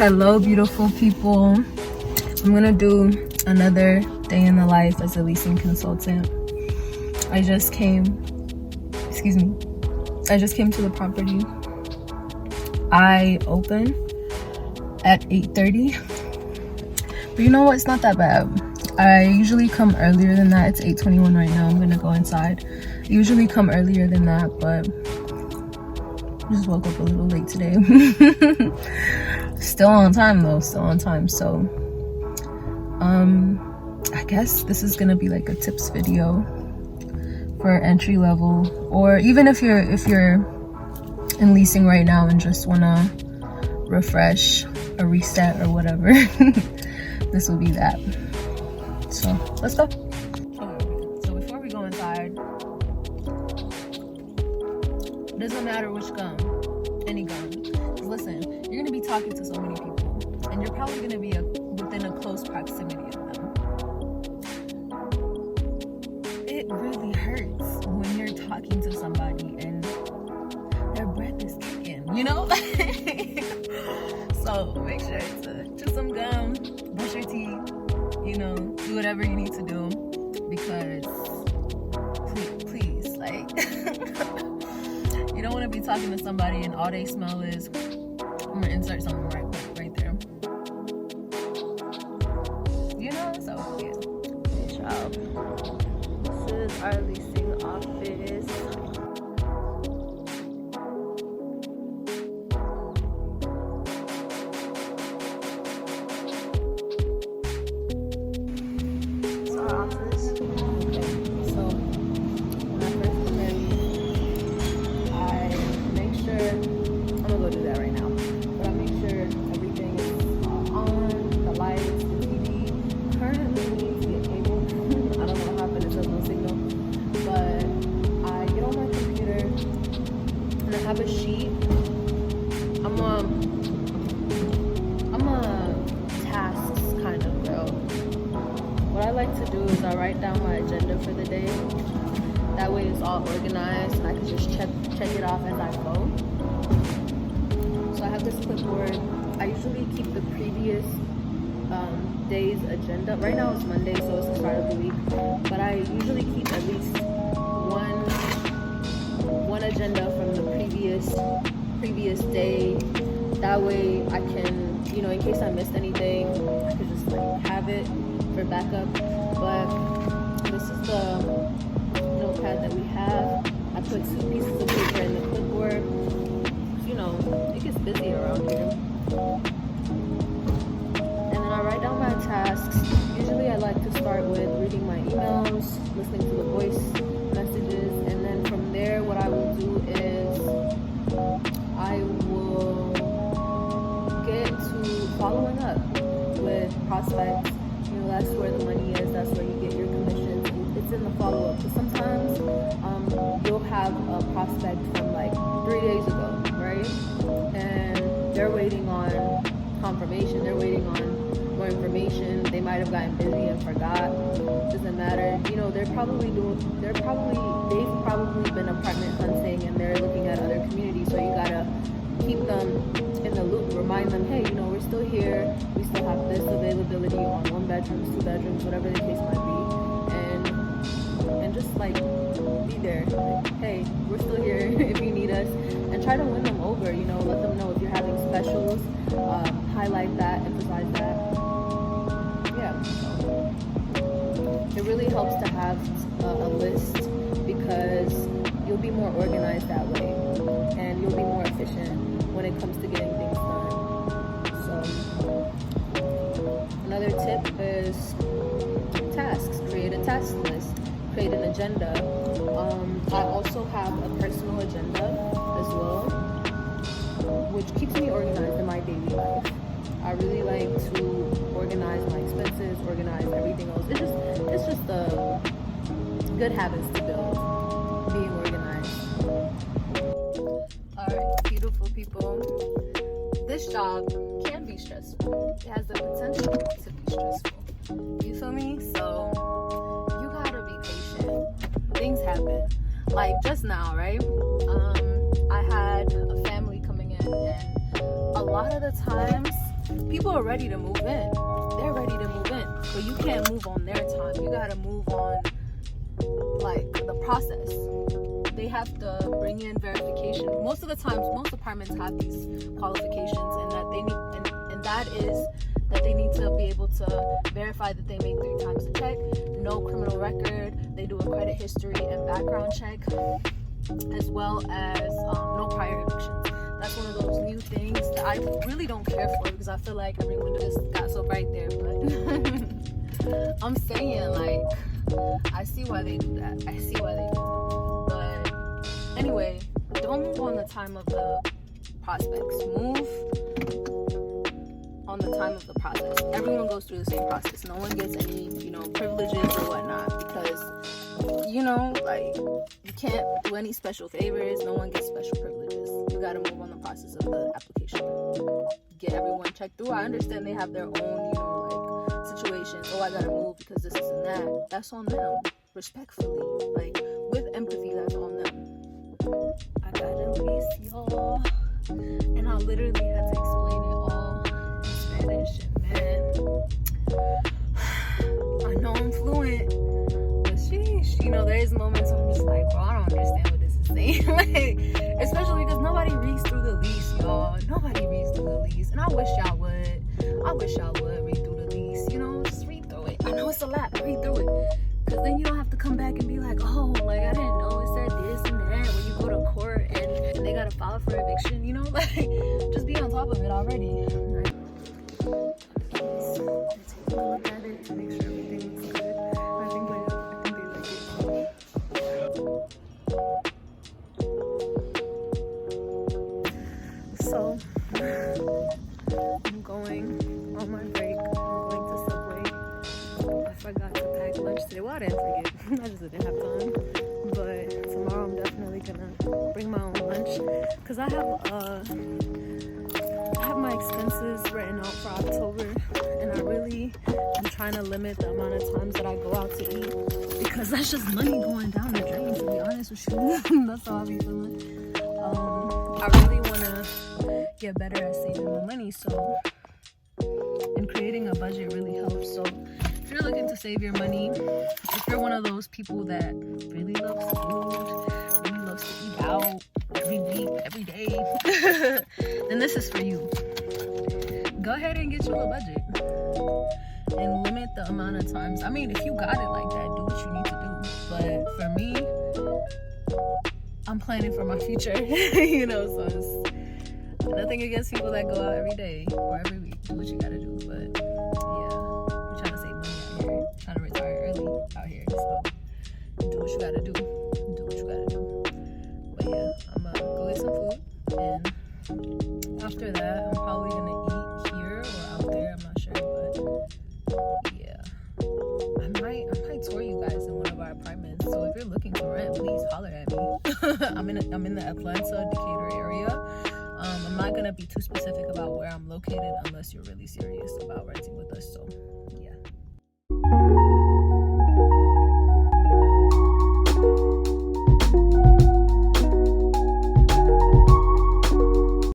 Hello beautiful people. I'm gonna do another day in the life as a leasing consultant. I just came to the property. I open at 8:30, but you know what, it's not that bad. I usually come earlier than that. It's 8:21 right now. I'm gonna go inside. I usually come earlier than that, but I just woke up a little late today. Still on time though, still on time. So I guess this is gonna be like a tips video for entry level, or even if you're in leasing right now and just wanna refresh, a reset or whatever. This will be that. So let's go. Okay, so before we go inside, it doesn't matter which gun, any gun. Listen, you're gonna be talking to so many people, and you're probably gonna be within a close proximity of them. It really hurts when you're talking to somebody and their breath is kicking, you know? So make sure to chew some gum, brush your teeth, you know, do whatever you need to do, because please, like, you don't want to be talking to somebody and all they smell is, I'm gonna insert something right there. You know, so yeah. Good job. This is our leasing office. It's our office. Okay, so when I first come in, I make sure, I'm gonna go do that right now, but I make sure everything is on, the lights, the TV. Currently needs to get cable. I don't know what happened, it says no signal, but I get on my computer and I have a sheet. I'm a tasks kind of girl. What I like to do is I write down my agenda for the day. That way it's all organized and I can just check it off as I go. So I have this clipboard. I usually keep the previous day's agenda. Right now it's Monday, so it's the start of the week. But I usually keep at least one agenda from the previous day. That way I can, you know, in case I missed anything, I could just like have it for backup. But this is the notepad that we have. I put 2 pieces of paper in the clipboard. You know, it gets busy around here. And then I write down my tasks. Usually I like to start with reading my emails, listening to the voice messages, and then from there what I will do is I will get to following up with prospects. You know, that's where the money is, that's where you get your commissions. It's in the follow-up. So sometimes you'll have a prospect from like 3 days ago, right? And they're waiting on confirmation, they're waiting on more information. They might have gotten busy and forgot. Doesn't matter. You know, they've probably been apartment hunting and they're looking at other communities. So you gotta keep them in the loop, remind them, hey, you know, we're still here, we still have this availability on 1 bedrooms, 2 bedrooms, whatever the case might be, and just like be there, like, hey, we're still here if you need us, and try to win them over. You know, let them know if you're having specials, highlight that, emphasize that. Yeah, it really helps to have a list, because you'll be more organized that way, and you'll be more efficient when it comes to getting things done. So another tip is tasks. Create a task list, create an agenda. I also have a personal agenda as well, which keeps me organized in my daily life. I really like to organize my expenses, organize everything else. It's just the good habits to build, being organized. Alright, beautiful people. This job can be stressful. It has the potential to be stressful. You feel me? So you gotta be patient. Things happen. Like just now, right? I had a family coming in, and a lot of the times people are ready to move in. They're ready to move in, but you can't move on their time. You gotta move on like the process. They have to bring in verification. Most of the times, most apartments have these qualifications, and that they need, and that is that they need to be able to verify that they make 3 times a check, no criminal record, they do a credit history and background check, as well as no prior evictions. That's one of those new things that I really don't care for, because I feel like everyone just got so right there. But I'm saying, like, I see why they do that. I see why they do that. But anyway, don't move on the time of the prospects. Move on the time of the process. Everyone goes through the same process. No one gets any, privileges or whatnot, because, like, you can't do any special favors. No one gets special privileges. You gotta move on the process of the application. Get everyone checked through. I understand they have their own, situations. Oh, I gotta move because this and that. That's on them. Respectfully, like, with empathy, that's on them. I got a lease, y'all, and I literally had to explain it all in Spanish. And man, I know I'm fluent, but sheesh, there is moments I'm just like, bro, I don't understand what this is saying. Like, especially because nobody reads through the lease, y'all. Nobody reads through the lease, and I wish y'all would. I wish y'all would read through the lease. Just read through it. I know it's a lot, but read through it. Because then you don't have to come back and be like, oh, like, I didn't know it said this and that when you go to court and they got to file for eviction, like, just be on top of it already. Right? Take a look at it to make sure everything's good. I think they like it. So, I'm going on my break. I'm going to Subway. I forgot to pack lunch today. Well, I didn't forget. I just didn't have time. But tomorrow I'm definitely gonna bring my own lunch, because I have my expenses written out for October, and I really am trying to limit the amount of times that I go out to eat, because that's just money going down the drain, to be honest with you. That's how I be feeling. I really want to get better at saving my money, so, and creating a budget really helps. So if you're looking to save your money, if you're one of those people that really loves food, really loves to eat out every week, every day, then this is for you. Go ahead and get you a budget and limit the amount of times. I mean, if you got it like that, do what you need to do. But for me, I'm planning for my future, so it's nothing against people that go out every day or every week. Do what you gotta do. But yeah, we're trying to save money out here, trying to retire early out here. So do what you gotta do. Do what you gotta do. But yeah, I'm gonna go get some food, and after that, I'm probably gonna eat here or out there. I'm not sure, but yeah, I might tour you guys in one of our apartments. So if you're looking to rent, please holler at me. I'm in the Atlanta, Decatur area. I'm not gonna be too specific about where I'm located unless you're really serious about renting with us. So